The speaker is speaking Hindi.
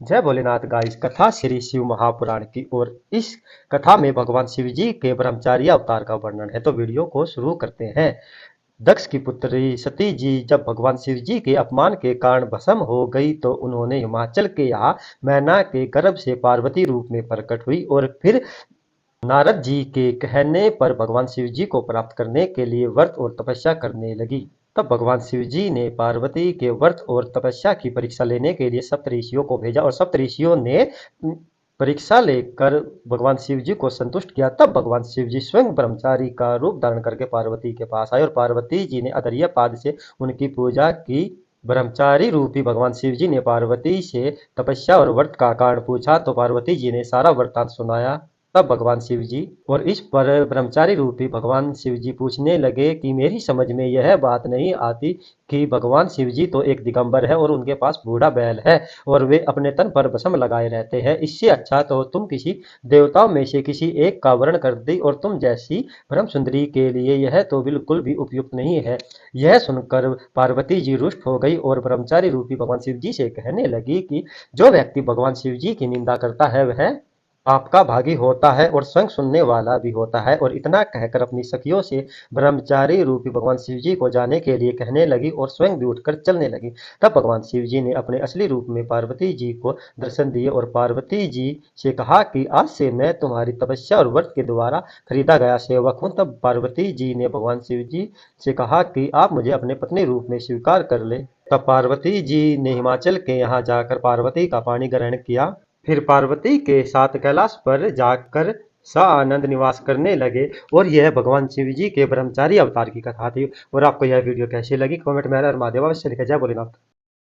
जय भोलेनाथ गाइस। कथा श्री शिव महापुराण की। और इस कथा में भगवान शिव जी के ब्रह्मचारी अवतार का वर्णन है। तो वीडियो को शुरू करते हैं। दक्ष की पुत्री सती जी जब भगवान शिव जी के अपमान के कारण भस्म हो गई तो उन्होंने हिमाचल के यहाँ मैना के गर्भ से पार्वती रूप में प्रकट हुई और फिर नारद जी के कहने पर भगवान शिव जी को प्राप्त करने के लिए व्रत और तपस्या करने लगी। तब भगवान शिव जी ने पार्वती के व्रत और तपस्या की परीक्षा लेने के लिए सप्तऋषियों को भेजा और सप्तऋषियों ने परीक्षा लेकर भगवान शिव जी को संतुष्ट किया। तब भगवान शिव जी स्वयं ब्रह्मचारी का रूप धारण करके पार्वती के पास आए और पार्वती जी ने अदरिया पाद से उनकी पूजा की। ब्रह्मचारी रूपी भगवान शिव जी ने पार्वती से तपस्या और व्रत का कारण पूछा तो पार्वती जी ने सारा वृत्तांत सुनाया। तब भगवान शिव जी और इस पर ब्रह्मचारी रूपी भगवान शिव जी पूछने लगे कि मेरी समझ में यह बात नहीं आती कि भगवान शिव जी तो एक दिगंबर है और उनके पास बूढ़ा बैल है और वे अपने तन पर भस्म लगाए रहते हैं। इससे अच्छा तो तुम किसी देवताओं में से किसी एक का वर्ण कर दी और तुम जैसी ब्रह्म सुंदरी के लिए यह तो बिल्कुल भी उपयुक्त नहीं है। यह सुनकर पार्वती जी रुष्ट हो गई और ब्रह्मचारी रूपी भगवान शिव जी से कहने लगी कि जो व्यक्ति भगवान शिव जी की निंदा करता है वह आपका भागी होता है और स्वयं सुनने वाला भी होता है। और इतना कहकर अपनी सखियों से ब्रह्मचारी रूपी भगवान शिव जी को जाने के लिए कहने लगी और स्वयं भी उठकर चलने लगी। तब भगवान शिव जी ने अपने असली रूप में पार्वती जी को दर्शन दिए और पार्वती जी से कहा कि आज से मैं तुम्हारी तपस्या और व्रत के द्वारा खरीदा गया सेवक हूँ। तब पार्वती जी ने भगवान शिव जी से कहा कि आप मुझे अपने पत्नी रूप में स्वीकार कर ले। तब पार्वती जी ने हिमाचल के यहाँ जाकर पार्वती का पानी ग्रहण किया। फिर पार्वती के साथ कैलाश पर जाकर सानंद निवास करने लगे। और यह भगवान शिव जी के ब्रह्मचारी अवतार की कथा थी। और आपको यह वीडियो कैसी लगी कमेंट में और महादेव अवश्य लिखें। जय भोलेनाथ।